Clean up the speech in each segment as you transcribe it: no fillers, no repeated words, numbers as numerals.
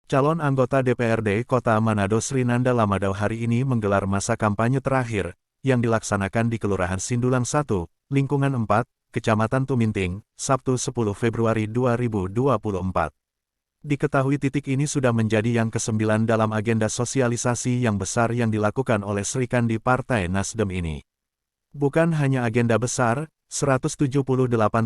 Calon anggota DPRD Kota Manado Sri Nanda Lamadau hari ini menggelar masa kampanye terakhir, yang dilaksanakan di Kelurahan Sindulang 1, Lingkungan 4, Kecamatan Tuminting, Sabtu 10 Februari 2024. Diketahui titik ini sudah menjadi yang ke-9 dalam agenda sosialisasi yang besar yang dilakukan oleh Sri Kandi Partai Nasdem ini. Bukan hanya agenda besar, 178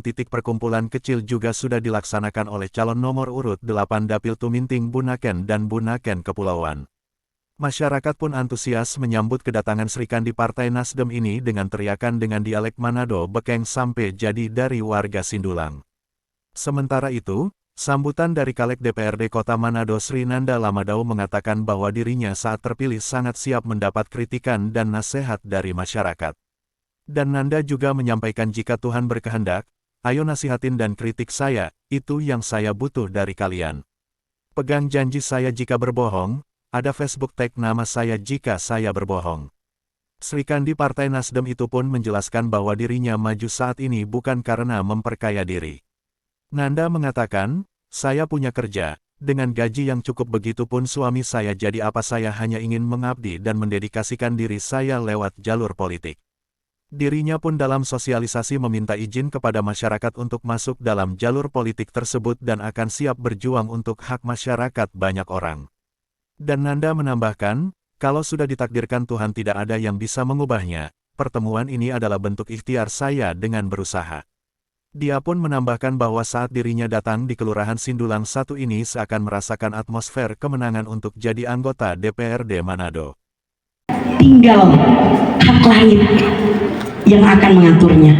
titik perkumpulan kecil juga sudah dilaksanakan oleh calon nomor urut 8 Dapil Tuminting Bunaken dan Bunaken Kepulauan. Masyarakat pun antusias menyambut kedatangan Sri Kandi Partai Nasdem ini dengan teriakan dengan dialek Manado Bekeng sampai jadi dari warga Sindulang. Sementara itu, sambutan dari Caleg DPRD Kota Manado Sri Nanda Lamadau mengatakan bahwa dirinya saat terpilih sangat siap mendapat kritikan dan nasihat dari masyarakat. Dan Nanda juga menyampaikan jika Tuhan berkehendak, ayo nasihatin dan kritik saya, itu yang saya butuh dari kalian. Pegang janji saya jika berbohong, ada Facebook tag nama saya jika saya berbohong. Sri Kandi Partai Nasdem itu pun menjelaskan bahwa dirinya maju saat ini bukan karena memperkaya diri. Nanda mengatakan, saya punya kerja, dengan gaji yang cukup begitupun suami saya jadi apa saya hanya ingin mengabdi dan mendedikasikan diri saya lewat jalur politik. Dirinya pun dalam sosialisasi meminta izin kepada masyarakat untuk masuk dalam jalur politik tersebut dan akan siap berjuang untuk hak masyarakat banyak orang. Dan Nanda menambahkan, kalau sudah ditakdirkan Tuhan tidak ada yang bisa mengubahnya, pertemuan ini adalah bentuk ikhtiar saya dengan berusaha. Dia pun menambahkan bahwa saat dirinya datang di Kelurahan Sindulang 1 ini seakan merasakan atmosfer kemenangan untuk jadi anggota DPRD Manado. Tinggal hak langit yang akan mengaturnya.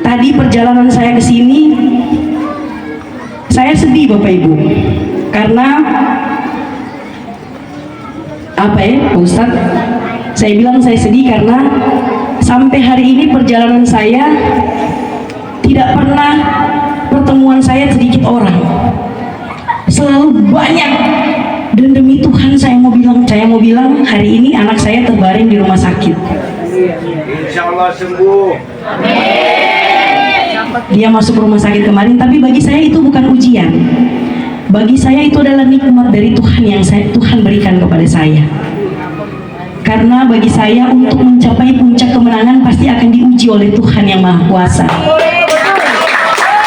Tadi perjalanan saya ke sini, saya sedih Bapak Ibu, karena Pak Ustadz? Saya bilang saya sedih karena sampai hari ini perjalanan saya tidak pernah pertemuan saya sedikit orang, selalu banyak. Dan demi Tuhan saya mau bilang hari ini anak saya terbaring di rumah sakit. Insya Allah sembuh. Dia masuk rumah sakit kemarin, tapi bagi saya itu bukan ujian. Bagi saya itu adalah nikmat dari Tuhan yang Tuhan berikan kepada saya. Karena bagi saya untuk mencapai puncak kemenangan pasti akan diuji oleh Tuhan yang Maha Kuasa.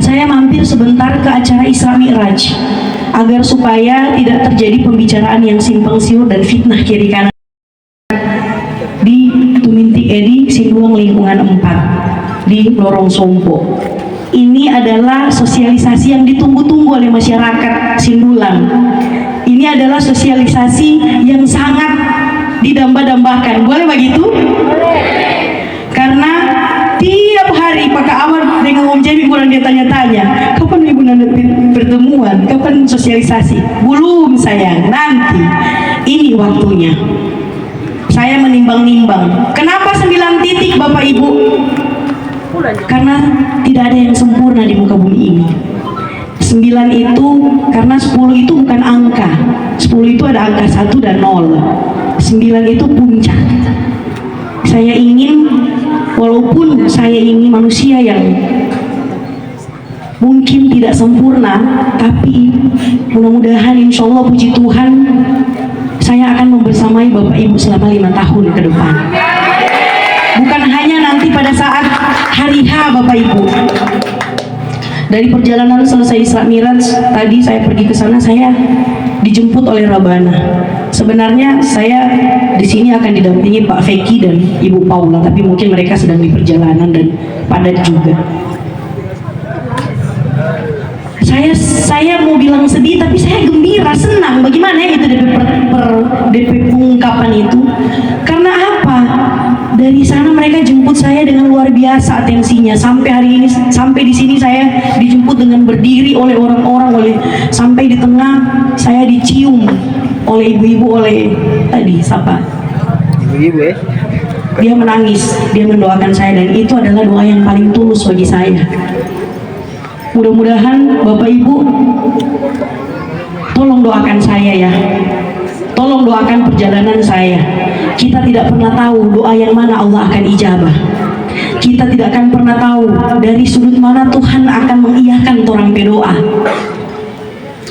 Saya mampir sebentar ke acara Isra Mi'raj agar supaya tidak terjadi pembicaraan yang simpang siur dan fitnah kiri kanan di Tuminting Sindulang Lingkungan 4 di Lorong Sompo. Ini adalah sosialisasi yang ditunggu-tunggu oleh masyarakat Sindulang. Ini adalah sosialisasi yang sangat didamba-dambakan. Boleh begitu? Karena tiap hari Pak Awar dengan Om Jemi kurang dia tanya-tanya, kapan Ibu Nanda pertemuan, kapan sosialisasi? Belum sayang, nanti. Ini waktunya. Saya menimbang-nimbang. Kenapa 9 titik Bapak Ibu? Karena tidak ada yang sempurna di muka bumi ini. 9 itu, karena 10 itu bukan angka. 10 itu ada angka 1 dan 0. 9 itu puncak. Saya ingin, walaupun saya ini manusia yang mungkin tidak sempurna, tapi mudah-mudahan insya Allah puji Tuhan saya akan membersamai Bapak Ibu selama 5 tahun ke depan. Bukan hanya nanti pada saat hari H Bapak Ibu. Dari perjalanan selesai Isra Mi'raj, tadi saya pergi ke sana, saya dijemput oleh Rabana. Sebenarnya saya di sini akan didampingi Pak Feki dan Ibu Paula, tapi mungkin mereka sedang di perjalanan dan padat juga. Saya mau bilang sedih, tapi saya gembira, senang. Bagaimana ya itu DP pengungkapan itu? Karena apa? Dari sana mereka jemput saya dengan luar biasa atensinya. Sampai hari ini, sampai di sini saya dijemput dengan berdiri oleh orang-orang, sampai di tengah saya dicium oleh ibu-ibu, oleh tadi siapa? Ibu-ibu ya? Dia menangis, dia mendoakan saya, dan itu adalah doa yang paling tulus bagi saya. Mudah-mudahan Bapak Ibu tolong doakan saya ya. Tolong doakan perjalanan saya. Kita tidak pernah tahu doa yang mana Allah akan ijabah. Kita tidak akan pernah tahu dari sudut mana Tuhan akan mengiyakan orang berdoa.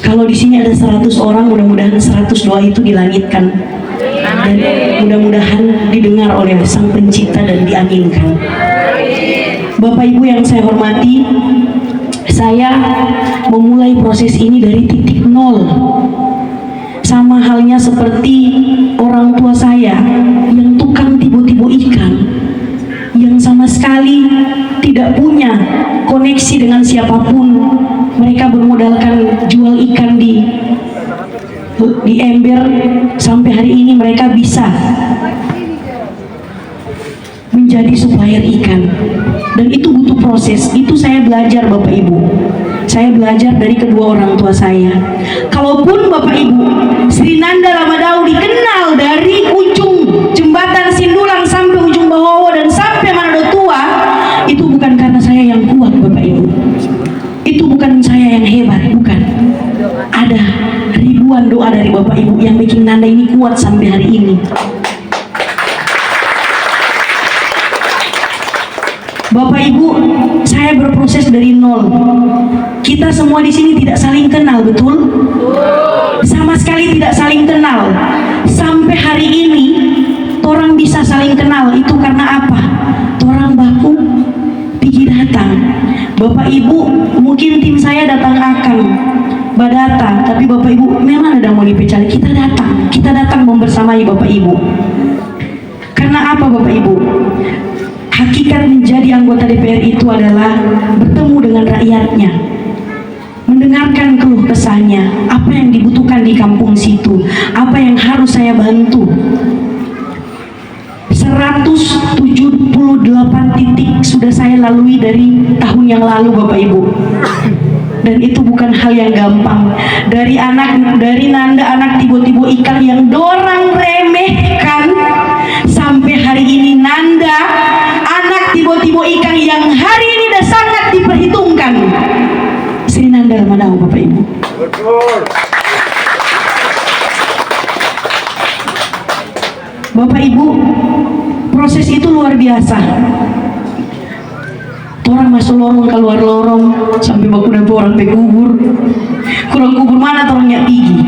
Kalau di sini ada 100 orang, mudah-mudahan 100 doa itu dilangitkan dan mudah-mudahan didengar oleh Sang Pencipta dan diaminkan. Bapak Ibu yang saya hormati, saya memulai proses ini dari titik nol. Sama halnya seperti orang tua saya yang tukang tibo-tibo ikan, yang sama sekali tidak punya koneksi dengan siapapun. Mereka bermodalkan jual ikan di ember, sampai hari ini mereka bisa menjadi supplier ikan, dan itu butuh proses. Itu saya belajar Bapak Ibu, saya belajar dari kedua orang tua saya. Kalaupun Bapak Ibu, Sri Nanda Lamadau dikenal dari ujung jembatan Sindulang sampai ujung Bahowo dan sampai Manado Tua, itu bukan karena saya yang kuat Bapak Ibu, itu bukan saya yang hebat, bukan. Ada ribuan doa dari Bapak Ibu yang bikin Nanda ini kuat sampai hari ini. Bapak Ibu, saya berproses dari nol. Kita semua di sini tidak saling kenal, betul? Sama sekali tidak saling kenal. Sampai hari ini, orang bisa saling kenal. Itu karena apa? Orang baku pergi datang. Bapak Ibu, mungkin tim saya datang akan badata, tapi Bapak Ibu memang ada mau dipecah. Kita datang membersamai Bapak Ibu. Karena apa Bapak Ibu? Hakikat menjadi anggota DPR itu adalah bertemu dengan rakyatnya, mendengarkan keluh kesahnya, apa yang dibutuhkan di kampung situ, apa yang harus saya bantu. 178 titik sudah saya lalui dari tahun yang lalu Bapak Ibu, dan itu bukan hal yang gampang. Dari Nanda anak tibo-tibo ikan yang dorang remehkan, sampai hari ini Nanda anak tibo-tibo ikan yang hari ini sudah sangat diperhitungkan. Sri Nanda Lamadau Bapak Ibu. Betul. Bapak Ibu, proses itu luar biasa. Orang masuk lorong keluar lorong sampai baku dan orang kubur. Kurang kubur mana orangnya tinggi.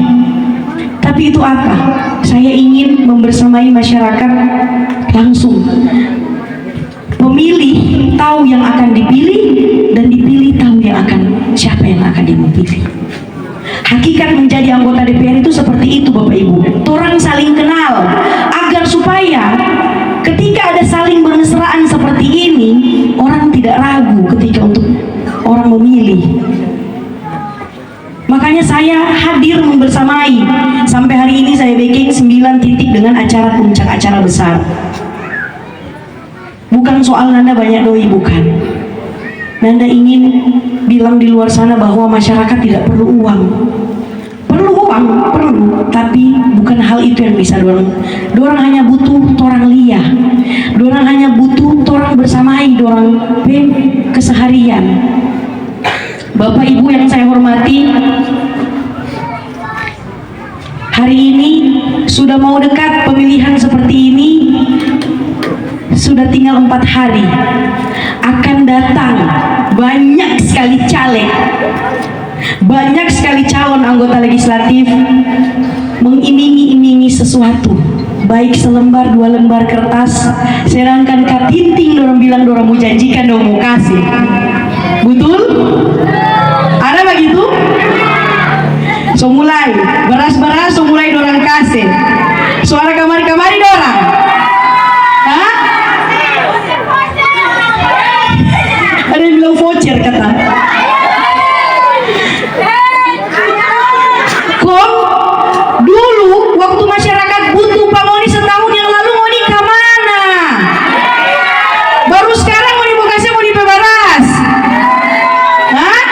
Tapi itu apa? Saya ingin membersamai masyarakat langsung. Pemilih tahu yang akan dipilih, dan dipilih tahu siapa yang akan dipilih. Hakikat menjadi anggota DPR itu seperti itu Bapak Ibu. Orang saling kenal agar supaya ketika ada saling bermesraan seperti ini, orang tidak ragu ketika untuk orang memilih. Makanya saya hadir membersamai. Sampai hari ini saya backing 9 titik dengan acara puncak, acara besar. Bukan soal Nanda banyak doi, bukan. Nanda ingin bilang di luar sana bahwa masyarakat tidak perlu uang. Perlu uang, perlu, tapi bukan hal itu yang bisa dorang. Dorang hanya butuh orang liah. Dorang hanya butuh orang bersamai, dorang keseharian. Bapak Ibu yang saya hormati, hari ini sudah mau dekat pemilihan seperti ini. Sudah tinggal 4 hari. Akan datang banyak sekali caleg, banyak sekali calon anggota legislatif mengiming-imingi sesuatu, baik selembar 2 lembar kertas, sedangkan katinting dorong bilang dorong mau janjikan dorong mau kasih. Betul? Ada begitu? So mulai beras-beras, so mulai dorang kasih. Suara kamari-kamari dorang. Hah? Ada yang bilang voucher kata. Kok dulu waktu masyarakat butuh Pak Moni setahun yang lalu, Moni kemana? Baru sekarang Moni mau kasih, Moni bebaras. Hah?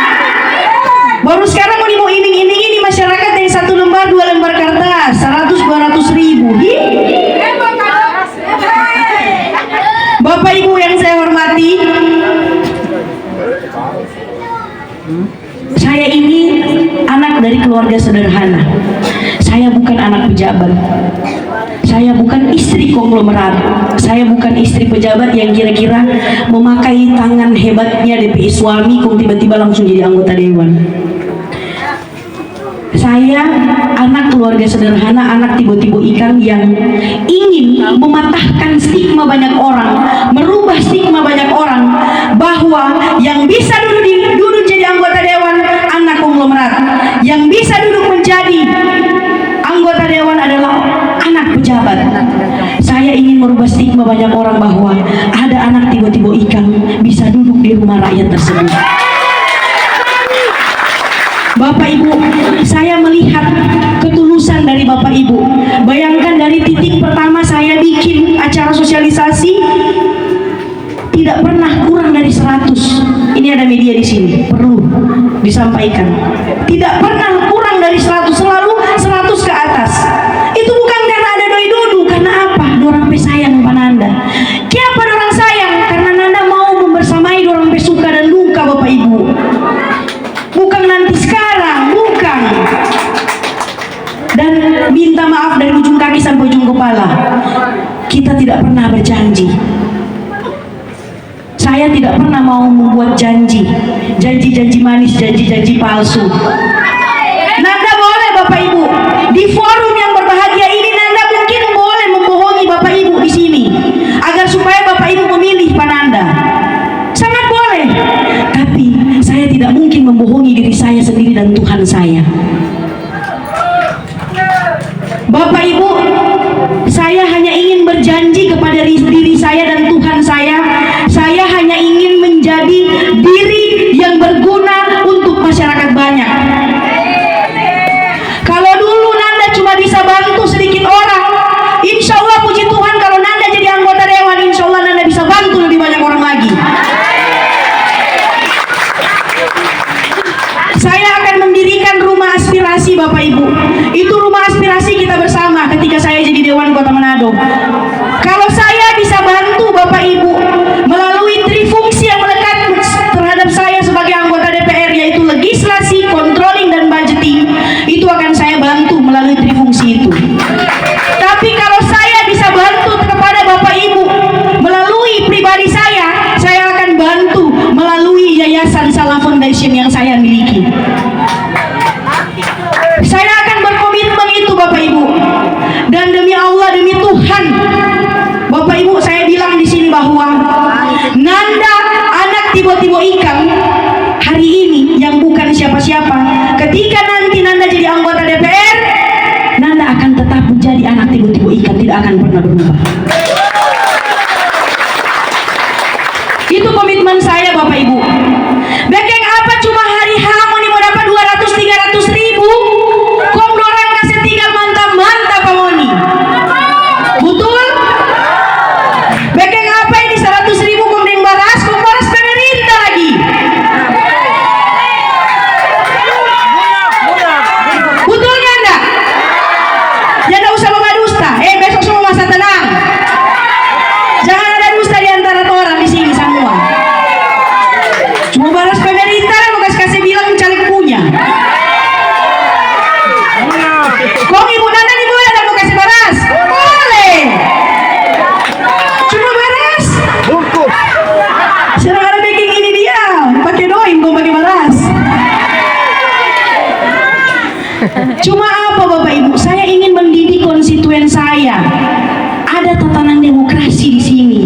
Baru sekarang Moni mau iming-iming ini masyarakat dari 1 lembar 2 lembar kertas 100-200 ribu. Bapak Ibu yang saya hormati, saya ini anak dari keluarga sederhana. Saya bukan anak pejabat. Saya bukan istri konglomerat. Saya bukan istri pejabat yang kira-kira memakai tangan hebatnya DPI suami kok tiba-tiba langsung jadi anggota dewan. Saya anak keluarga sederhana, anak tiba-tiba ikan yang ingin mematahkan stigma banyak orang, merubah stigma banyak orang bahwa yang bisa duduk jadi anggota dewan anak konglomerat, yang bisa duduk menjadi anggota dewan adalah anak pejabat. Saya ingin merubah stigma banyak orang bahwa ada anak tiba-tiba ikan bisa duduk di rumah rakyat tersebut. Bapak Ibu, saya melihat ketulusan dari Bapak Ibu. Bayangkan dari titik pertama saya bikin acara sosialisasi tidak pernah kurang dari 100. Ini ada media di sini, perlu disampaikan. Tidak pernah kurang dari 100, selalu 100 ke atas. Itu bukan karena ada doi dudu, karena apa? Dorang pe sayang pananda. Kenapa dorang sayang? Karena nanda mau membersamai dorang pe suka dan duka, Bapak Ibu. Bukan nanti sekarang, bukan. Dan minta maaf dari ujung kaki sampai ujung kepala. Kita tidak pernah berjanji. Saya tidak pernah mau membuat janji manis, janji palsu. Nanda boleh Bapak Ibu di forum yang berbahagia ini, Nanda mungkin boleh membohongi Bapak Ibu di sini agar supaya Bapak Ibu memilih Pananda. Sangat boleh. Tapi saya tidak mungkin membohongi diri saya sendiri dan Tuhan saya. Bapak Ibu, saya hanya ingin berjanji kepada diri saya dan Tuhan saya. Saya hanya ingin menjadi diri yang berguna untuk masyarakat banyak. Kalau dulu Nanda cuma bisa bantu sedikit orang, insya Allah puji Tuhan kalau Nanda jadi anggota dewan, insya Allah Nanda bisa bantu lebih banyak orang lagi. Saya akan mendirikan rumah aspirasi Bapak Ibu. Itu rumah aspirasi kita bersama ketika saya jadi Dewan Kota Manado. Kalau saya bisa bantu Bapak Ibu melalui trifungsi yang melekat terhadap saya sebagai anggota DPR, yaitu legislasi, controlling, dan budgeting, itu akan saya bantu melalui trifungsi itu. Tapi kalau saya bisa bantu kepada Bapak Ibu melalui pribadi saya akan bantu melalui Yayasan Salam Foundation yang saya miliki. Saya akan berkomitmen itu Bapak Ibu. Dan demi Allah, demi Tuhan, Bapak Ibu, saya bilang di sini bahwa Nanda anak tiba-tiba ikan hari ini yang bukan siapa-siapa, ketika nanti Nanda jadi anggota DPR, Nanda akan tetap menjadi anak tiba-tiba ikan, tidak akan pernah berubah. Itu komitmen saya Bapak Ibu. Bekeng apa cuma hari harmoni mau dapat 200-300 ribu, kong dorang kasih tinggal mantap-mantap pamoni. Betul? Bekeng apa ini 100 ribu kong baras pemerintah lagi. Betul nggak Anda? Ya nggak usah bawa dusta. Besok semua masa tenang. Jangan ada dusta di antara orang di sini semua. Cuma baras pemerintah mau kasih bilang caleg punya. Kong ibu Nanda nih boleh mau kasih baras? Boleh. Cuma baras. Bungkus. Sedang ada baking ini dia pakai doim kau pakai baras. Cuma apa Bapak Ibu? Saya ingin mendidik konstituen saya. Ada tatanan demokrasi di sini.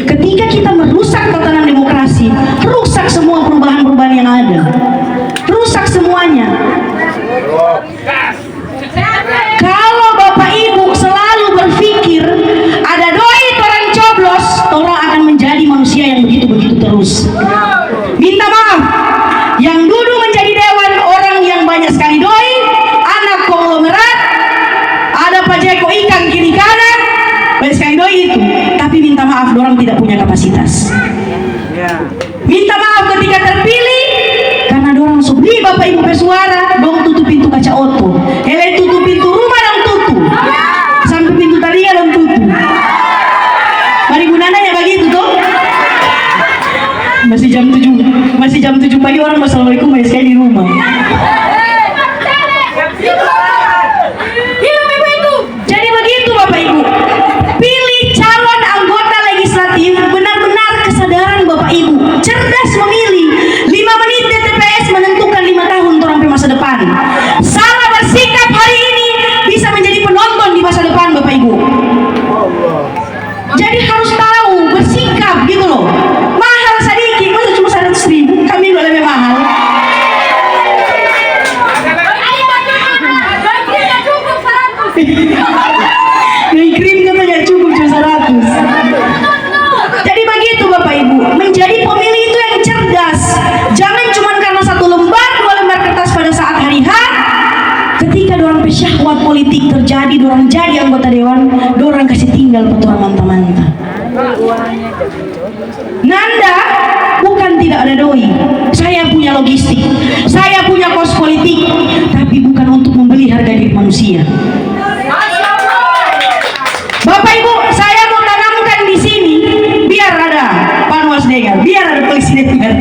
Ketika kita merusak tatanan demokrasi, rusak semua perubahan-perubahan yang ada. Rusak semuanya. Kalau Bapak Ibu selalu berpikir ada doi orang coblos, orang akan menjadi manusia yang begitu-begitu terus. Minta maaf, yang dulu menjadi dewan orang yang banyak sekali doi, anak konglomerat, ada Pak Jeko ikan kiri kanan, banyak sekali doi itu. Tapi minta maaf, orang tidak punya kapasitas. Minta maaf ketika terpilih, karena dorang subli Bapak Ibu pesuara, dong tutup pintu kaca oto. Hele tutup pintu rumah dong tutup. Sampai pintu talinya dong tutup. Mari gunanya ya begitu tuh. Masih jam 7 pagi orang Assalamualaikum sekali di rumah. Jadi begitu Bapak Ibu. Pilih calon anggota legislatif, benar-benar kesadaran Bapak Ibu. Cerdas memilih. 5 menit di TPS menentukan 5 tahun orang masa depan. Salah politik terjadi, dorang jadi anggota dewan, dorang kasih tinggal petualang manta-manta. Nanda bukan tidak ada doi, saya punya logistik, saya punya kos politik, tapi bukan untuk membeli harga diri manusia. Bapak Ibu, saya mau tanamkan di sini, biar ada Panwas dengar, biar ada polisi dengar.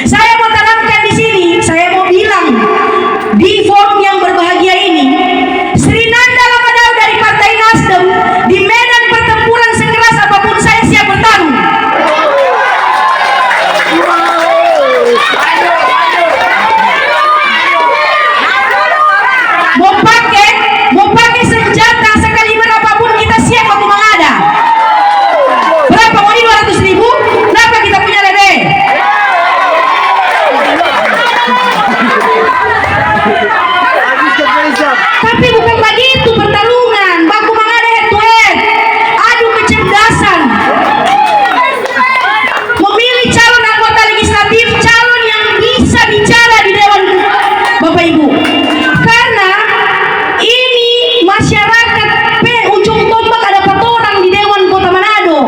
Saya mau tanamkan di sini, saya mau bilang di forum yang berbahagia ini, Sri Nanda Lamadau dari Partai Nasdem, di medan pertempuran sekeras apapun saya siap bertarung. Mau pakai senjata sekaliber apapun kita siap aku mengada. Berapa mau 200.000? Kenapa kita punya lede? Tapi bukan begitu pertarungan. Baku mengada head to head. Adu kecerdasan. Memilih calon anggota legislatif, calon yang bisa bicara di Dewan Bapak Ibu. Karena ini masyarakat ujung tombak ada 4 orang di Dewan Kota Manado.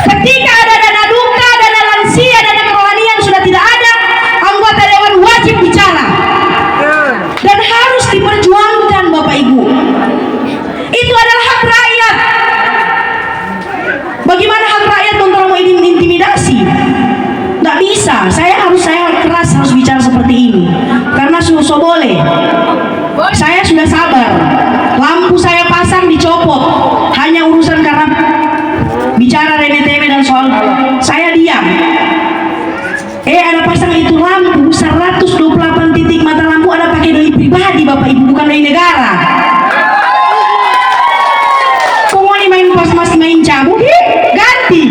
Ketika ada dana duka, dana lansia, dana kerohanian sudah tidak ada, anggota Dewan wajib bicara dan harus diperjuangkan Bapak Ibu. Itu adalah hak rakyat. Bagaimana hak rakyat untuk mau intimidasi? Tidak bisa. Saya keras harus bicara seperti ini karena so boleh. Saya sudah sabar. Lampu saya pasang dicopot. Hanya urusan karena bicara remeh-temeh dan soal saya diam. Ada pasang itu lampu 128 titik mata lampu, ada pakai doi pribadi Bapak Ibu, bukan doi negara. Kok mau main pas masih main cabut? Ganti.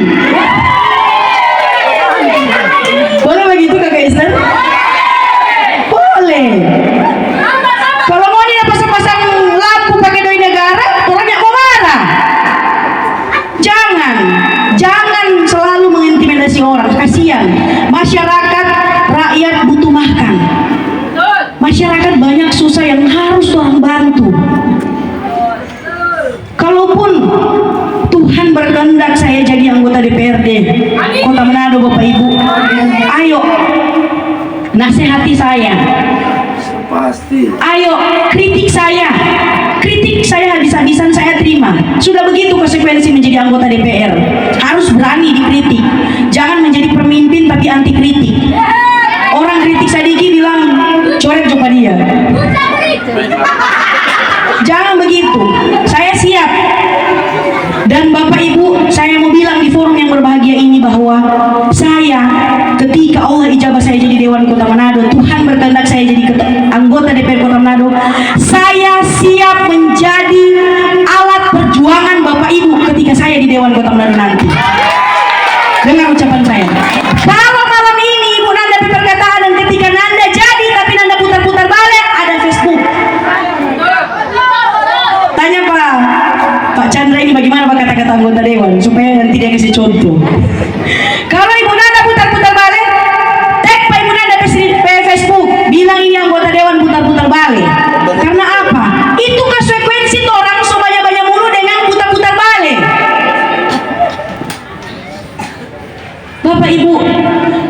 Boleh begitu Kakak Esther? Boleh. Kalau mau dia pasang-pasang lampu pakai doi negara, orangnya mau marah. Jangan selalu mengintimidasi orang. Kasihan. Masyarakat, rakyat butuh makan. Masyarakat banyak susah yang harus orang bantu. Kalaupun Tuhan berkehendak saya jadi anggota DPRD Kota Manado Bapak Ibu, ayo nasihati saya. Pasti. Ayo kritik saya habis-habisan saya terima. Sudah begitu konsekuensi menjadi anggota DPR. Harus berani dikritik. Jangan menjadi pemimpin tapi anti kritik. Orang kritik Sadiki bilang coret coba dia. Jangan begitu. Saya siap. Dan Bapak Ibu, saya mau bilang di forum yang berbahagia ini bahwa saya ketika Allah ijabah saya jadi Dewan Kota Manado, Tuhan berkehendak saya jadi anggota DPR Kota Manado, saya siap menjadi alat perjuangan Bapak Ibu ketika saya di Dewan Kota Manado nanti. Dengar ucapan saya. Kalau malam ini Ibu Nanda berperkataan dan ketika Nanda jadi tapi Nanda putar-putar balik, ada Facebook. Tanya Pak Chandra ini bagaimana Pak kata-kata anggota Dewan supaya nanti dia kasih contoh. Kalau Ibu Nanda putar-putar balik, tag Pak Ibu Nanda Facebook, bilang ini anggota Dewan putar-putar balik. Karena apa? Itu konsekuensi orang so banyak-banyak mulu dengan putar-putar balik. Bapak Ibu,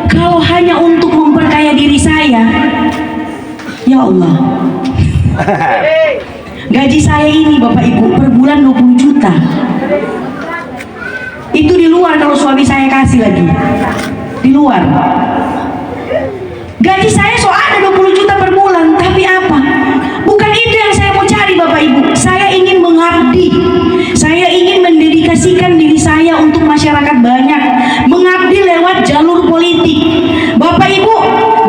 kalau hanya untuk memperkaya diri saya, ya Allah, gaji saya ini Bapak Ibu per bulan 20 juta. Itu di luar kalau suami saya kasih lagi. Di luar. Gaji saya so ada 20 juta per bulan, tapi apa? Bukan itu yang saya mau cari Bapak Ibu. Saya ingin mengabdi. Saya ingin mendedikasikan diri saya untuk masyarakat banyak. Mengabdi lewat jalur politik. Bapak Ibu,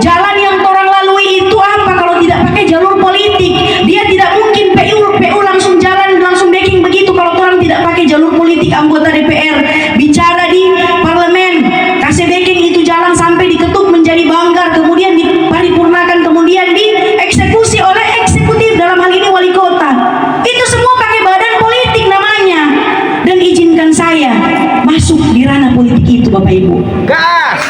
jalan yang orang lalui itu apa kalau tidak pakai jalur politik? Dia tidak mungkin PU langsung jalan, langsung backing begitu kalau orang tidak pakai jalur politik. Anggota DPR bicara di parlemen, kasih backing itu jalan sampai diketuk menjadi banggar, kemudian diparipurnakan, kemudian dieksekusi oleh eksekutif, dalam hal ini wali kota. Itu semua pakai badan politik namanya. Dan izinkan saya masuk di ranah politik itu Bapak Ibu. Gas.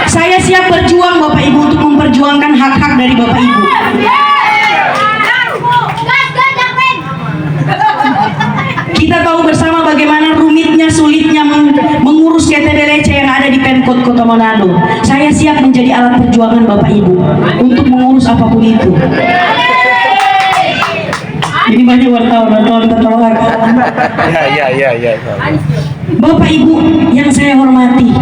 Saya siap berjuang Bapak Ibu untuk memperjuangkan hak-hak dari Bapak Ibu. bagaimana rumitnya, sulitnya mengurus KTDLC yang ada di Pemkot Kota Manado. Saya siap menjadi alat perjuangan Bapak Ibu untuk mengurus apapun itu. Ini banyak wartawan tolong agak. Ya. Bapak Ibu yang saya hormati,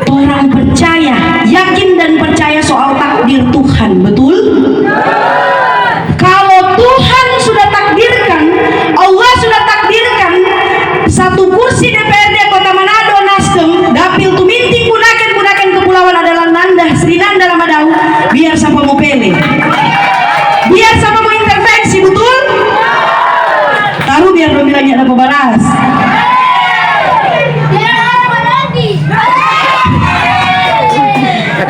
orang percaya, yakin dan percaya soal takdir Tuhan, betul? Kalau Tuhan sudah takdirkan, Allah sudah takdirkan satu kursi DPRD Kota Manado Nasdem, dapil Tuminting Bunaken Kepulauan adalah Nanda Sri Nanda Lamadau, biar siapa mau pilih, biar siapa mau intervensi, betul? Taruh biar dong bilangnya ada pembalas.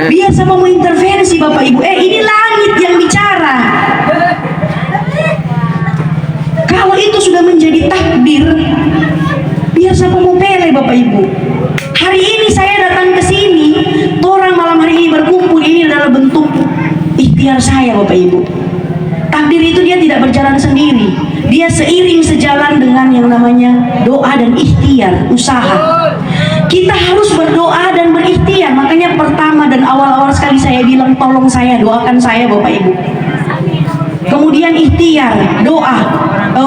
Biar sama mau intervensi Bapak Ibu. Ini langit yang bicara. Kalau itu sudah menjadi takdir, biar siapa mau pilih Bapak Ibu. Hari ini saya datang ke sini, orang malam hari ini berkumpul, ini adalah bentuk ikhtiar saya Bapak Ibu. Takdir itu dia tidak berjalan sendiri, dia seiring sejalan dengan yang namanya doa dan ikhtiar, usaha. Kita harus berdoa dan berikhtiar. Makanya pertama dan awal-awal sekali saya bilang, tolong saya, doakan saya Bapak Ibu. Kemudian ikhtiar, doa,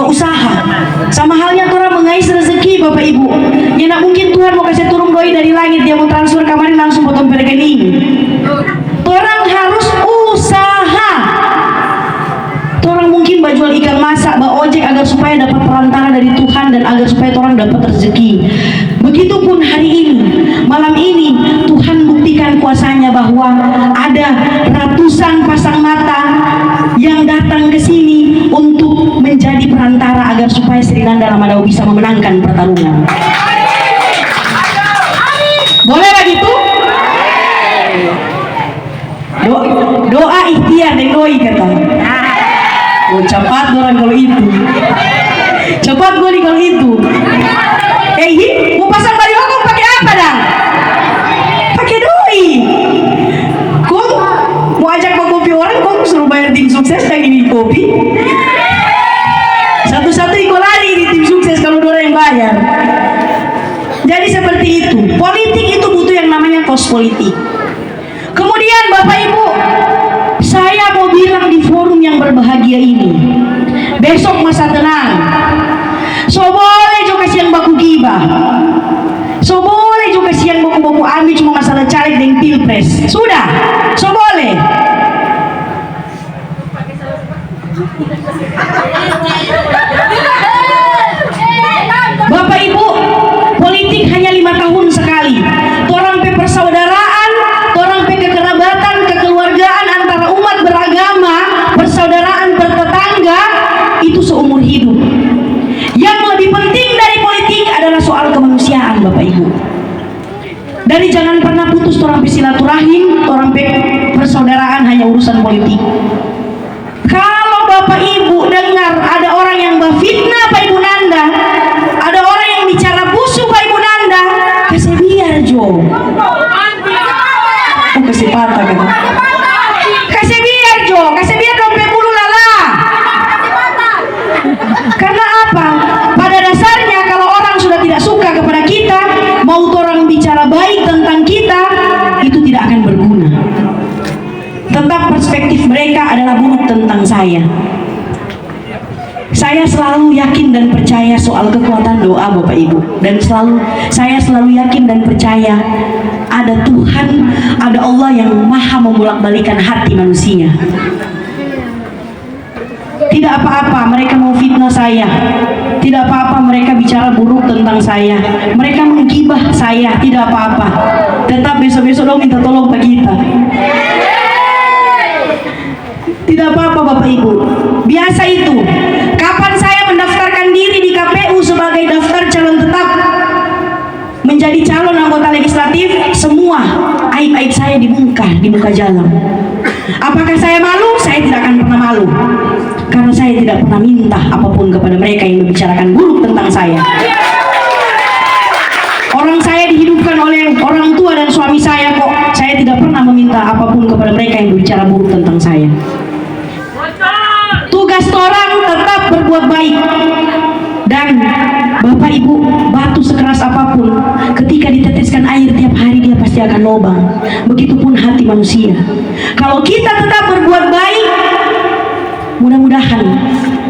usaha. Sama halnya orang mengais rezeki Bapak Ibu. Ya nak mungkin Tuhan mau kasih turun doi dari langit, dia mau transfer kemarin langsung potong rekening. Orang harus usaha. Orang mungkin jual ikan masak, ojek agar supaya dapat perantara dari Tuhan dan agar supaya orang dapat rezeki. Begitupun hari ini, malam ini Tuhan buktikan kuasanya bahwa ada ratusan pasang mata yang datang ke sini untuk menjadi perantara agar supaya Sri Nanda Lamadau bisa memenangkan pertarungan. Boleh begitu? Doa ikhtiar dan doi kata. Oh, cepat orang kalau itu. Cepat gue nih kalau itu. Mau pasang baliho kau pakai apa dah? Pakai doi. Kau mau ajak kopi orang, kau suruh bayar tim sukses yang ini kopi. Satu-satu ikut lari di tim sukses kalau orang yang bayar. Jadi seperti itu. Politik itu butuh yang namanya kos politik. Kemudian Bapak Ibu, saya mau bilang di forum yang berbahagia ini, besok masa tenang. So boleh juga siang baku gibah, so boleh juga siang baku ambil cuma masalah caleg dan pilpres. Sudah, so boleh. Bapak Ibu, politik hanya 5 tahun sekali. Orang pe persaudaraan, orang pe kekerabatan, kekeluargaan antara umat beragama, persaudaraan bertetangga itu seumur hidup. Yang lebih penting dari politik adalah soal kemanusiaan Bapak Ibu. Dari jangan pernah putus orang pe silaturahim, orang pe persaudaraan hanya urusan politik. Kalau Bapak Ibu dengar ada orang yang berfitnah Pak Ibu Nanda, ada orang yang bicara busuk Pak Ibu Nanda, kasih biar Jo. Kasih patah kan? Kasih biar Jo, kasih biar dompet bulu lala. Karena apa? Pada dasarnya kalau orang sudah tidak suka kepada kita, mau orang bicara baik tentang kita, itu tidak akan berguna. Tetap perspektif mereka adalah buruk tentang saya. Saya selalu yakin dan percaya soal kekuatan doa Bapak Ibu, dan saya selalu yakin dan percaya ada Tuhan, ada Allah yang maha membolak-balikan hati manusia. Tidak apa-apa mereka mau fitnah saya, tidak apa-apa mereka bicara buruk tentang saya, mereka menggibah saya, tidak apa-apa. Tetap besok-besok dong minta tolong ke kita. Tidak apa-apa Bapak Ibu. Biasa itu. Kapan saya mendaftarkan diri di KPU sebagai daftar calon tetap menjadi calon anggota legislatif, semua aib-aib saya dibongkar di muka jalan. Apakah saya malu? Saya tidak akan pernah malu. Karena saya tidak pernah minta apapun kepada mereka yang membicarakan buruk tentang saya. Orang saya dihidupkan oleh orang tua dan suami saya kok. Saya tidak pernah meminta apapun kepada mereka yang berbicara buruk tentang saya. Tugas orang tetap berbuat baik. Bayangkan Bapak Ibu, batu sekeras apapun, ketika diteteskan air tiap hari dia pasti akan lobang. Begitupun hati manusia. Kalau kita tetap berbuat baik, mudah-mudahan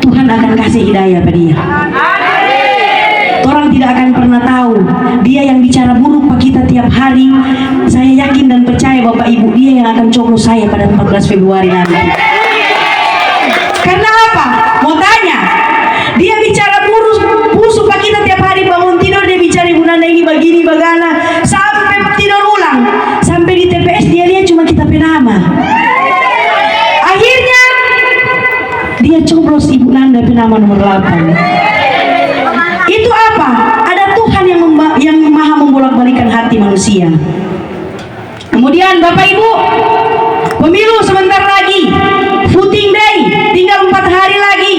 Tuhan akan kasih hidayah pada dia. Orang tidak akan pernah tahu dia yang bicara buruk pada kita tiap hari. Saya yakin dan percaya Bapak Ibu, dia yang akan coblos saya pada 14 Februari nanti. Karena apa? Mau tanya, dia bicara busuk pada kita tiap hari, bangun tidur dia bicara Ibu Nanda ini begini bagana, sampai tidur ulang, sampai di TPS dia lihat cuma kita penama. Akhirnya dia coblos Ibu Nanda penama nomor 8. Itu apa? Ada Tuhan yang maha membolak-balikan hati manusia. Kemudian Bapak Ibu, pemilu sebentar lagi, voting day tinggal 4 hari lagi.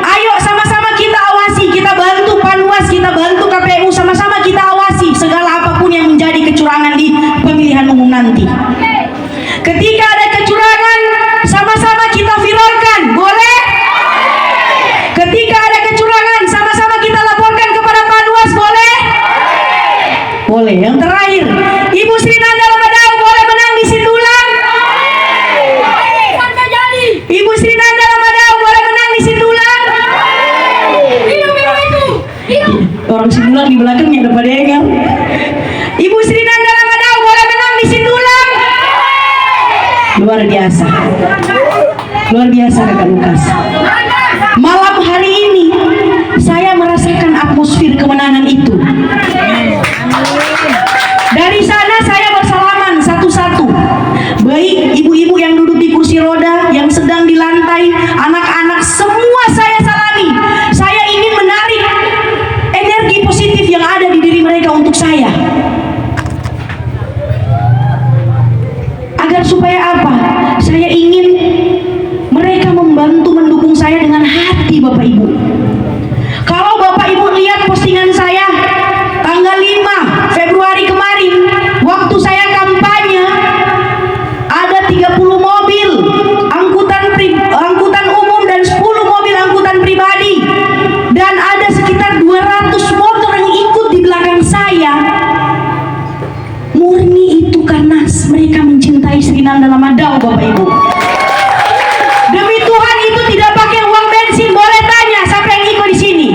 Ayo sama-sama kita awasi, kita bantu Panwas, kita bantu KPU, sama-sama kita awasi segala apapun yang menjadi kecurangan di pemilihan umum nanti. Ketika ada kecurangan, sama-sama kita viralkan, boleh? Ketika ada kecurangan, sama-sama kita laporkan kepada Panwas, boleh? Boleh. Yang terakhir, Ibu Sri Nanda Lamadau boleh menang di Sindulang? Ibu Sri Nanda Lamadau boleh menang di Sindulang? Orang Sindulang di belakangnya ada pada dengar. Ibu Sri Nanda Lamadau boleh menang di Sindulang? Luar biasa. Luar biasa Kakak Lukas. Malam hari ini saya merasakan atmosfer kemenangan itu. Dari sana saya bersalaman satu-satu, baik ibu-ibu yang duduk di kursi roda, yang sedang di lantai, anak-anak, semua saya salami. Saya ingin menarik energi positif yang ada di diri mereka untuk saya. Agar supaya apa? Saya ingin mereka membantu mendukung saya dengan hati, Bapak Ibu. Kalau Bapak Ibu lihat postingan saya tanggal 5 Februari kemarin, waktu saya kampanye, ada 30 mobil angkutan umum dan 10 mobil angkutan pribadi, dan ada sekitar 200 motor yang ikut di belakang saya. Murni itu karena mereka mencintai Sri Nanda Lamadau, Bapak Ibu. Demi Tuhan itu tidak pakai uang bensin. Boleh tanya siapa yang ikut di sini?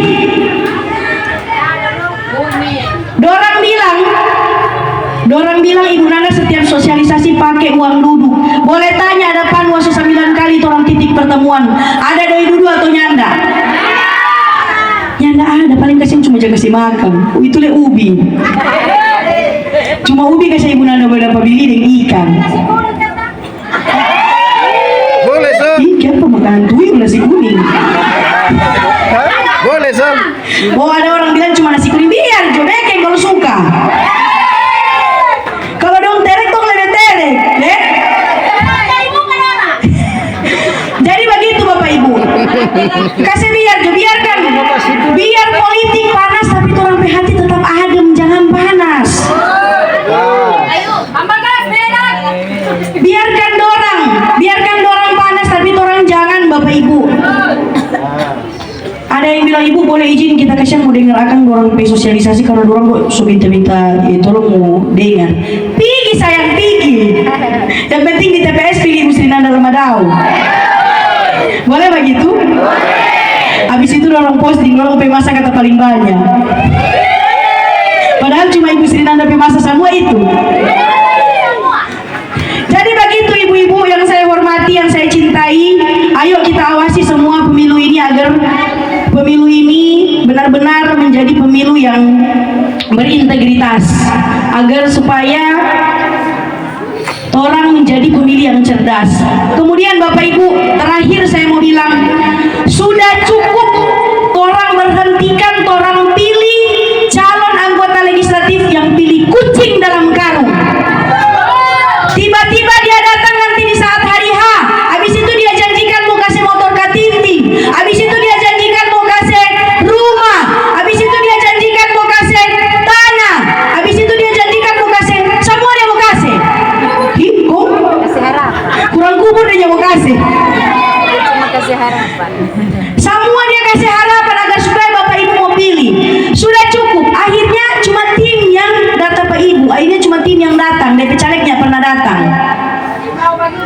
Dorang bilang Ibu Nanda setiap sosialisasi pakai uang duduk. Boleh tanya, ada Panwas 9 kali orang titik pertemuan. Ada doi dudu atau nyanda? Nyanda ada, paling kasihan cuma jaga si makan. Itu le ubi. Cuma ubi kasih Ibu Nanda berapa bili dengan ikan. Boleh, Sam. Ikan pemakanan tuing nasi kuning. Boleh, Sam. Oh, ada orang bilang cuma nasi kuning, biar jodekeng kalau suka. Kalau dong terek dong lebih terek, ya? Jadi begitu Bapak Ibu. Kasih biarkan. Biar politik panas tapi orang hati tetap adem, jangan panas. Biarkan dorang panas tapi dorang jangan, Bapak Ibu. Ada yang bilang, Ibu boleh izin kita kasihan mau dengar akan dorang sosialisasi karena dorang so minta tolong mau dengar. Pergi sayang, pergi. Yang penting di TPS pilih Ibu Sri Nanda Lamadau. Boleh begitu? Habis itu dorang posting, dorang pemasa kata paling banyak. Padahal cuma Ibu Sri Nanda pemasa semua itu. Jadi begitu ibu-ibu yang saya hormati, yang saya cintai, ayo kita awasi semua pemilu ini agar pemilu ini benar-benar menjadi pemilu yang berintegritas, agar supaya orang menjadi pemilih yang cerdas. Kemudian Bapak Ibu, terakhir saya mau bilang, sudah cukup orang berhentikan orang pilih calon anggota legislatif yang pilih kucing dalam karung. Tiba-tiba dia datang nanti di saat hari H, habis itu dia janjikan mau kasih motor katinting, habis itu dia janjikan mau kasih rumah, habis itu dia janjikan mau kasih tanah, habis itu dia janjikan mau kasih, semua dia mau kasih. Kurang kubur dia mau kasih. Kasih harapan. Semua dia kasih harapan agar supaya Bapak Ibu mau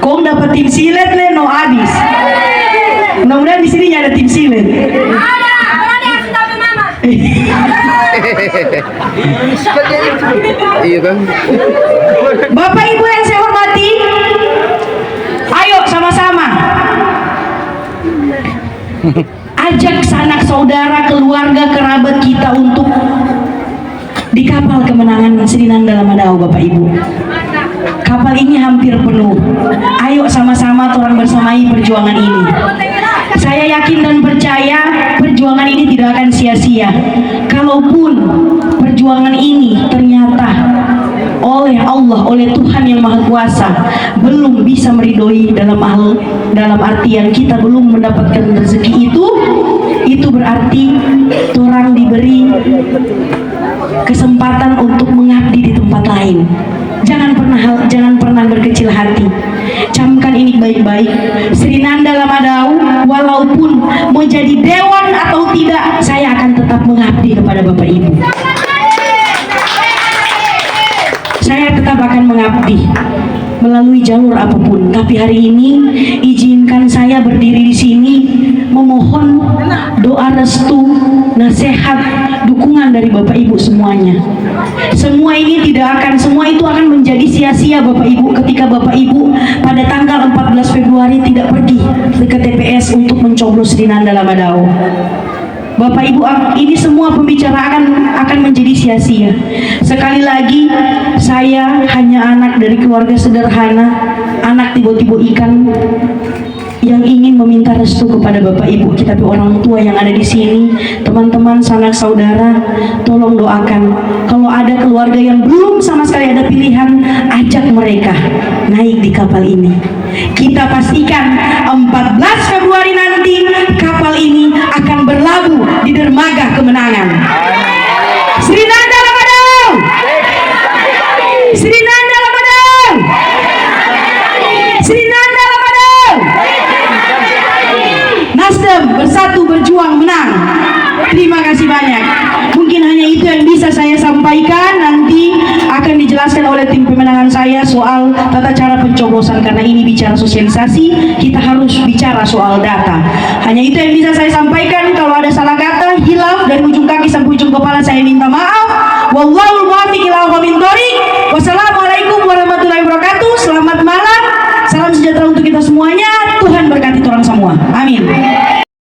Kong dapat tim silet le no habis. Mudah-mudahan di sini ada tim silet. Iya kan? Bapak Ibu yang saya hormati, ayo sama-sama ajak sanak saudara, keluarga, kerabat kita untuk di kapal kemenangan Sri Nanda Lamadao, Bapak Ibu. Kapal ini hampir penuh. Ayo sama-sama orang bersamai perjuangan ini. Saya yakin dan percaya perjuangan ini tidak akan sia-sia. Kalaupun perjuangan ini ternyata oleh Allah, oleh Tuhan yang Maha Kuasa belum bisa meridhoi dalam artian kita belum mendapatkan rezeki itu berarti orang diberi kesempatan untuk mengabdi di tempat lain. Jangan pernah berkecil hati. Camkan ini baik-baik. Sri Nanda Lamadao walaupun mau jadi dewan atau tidak, saya akan tetap mengabdi kepada Bapak Ibu. Saya tetap akan mengabdi melalui jalur apapun. Tapi hari ini izinkan saya berdiri di sini memohon doa restu, nasihat, dukungan dari Bapak Ibu semuanya. Semua itu akan menjadi sia-sia Bapak Ibu ketika Bapak Ibu pada tanggal 14 Februari tidak pergi ke TPS untuk mencoblos Sri Nanda Lamadao. Bapak Ibu, ini semua pembicaraan akan menjadi sia-sia. Sekali lagi, saya hanya anak dari keluarga sederhana, anak tiba-tiba ikan yang ingin meminta restu kepada Bapak Ibu, tapi orang tua yang ada di sini, teman-teman, sanak saudara, tolong doakan. Kalau ada keluarga yang belum sama sekali ada pilihan, ajak mereka naik di kapal ini. Kita pastikan 14 Februari nanti kapal ini akan berlabuh di dermaga kemenangan. Sri Nanda Lamadao! Sri Nanda Lamadao! Sri Nanda Lamadao! Nasdem bersatu berjuang menang. Terima kasih banyak. Mungkin hanya itu yang bisa saya sampaikan. Nanti akan dijelaskan oleh tim pemenangan saya soal tata cara pencoblosan, karena ini bicara sosialisasi, kita harus bicara soal data. Hanya itu yang bisa saya sampaikan. Kalau ada salah kata, hilaf dari ujung kaki sampai ujung kepala, saya minta maaf. Wallahu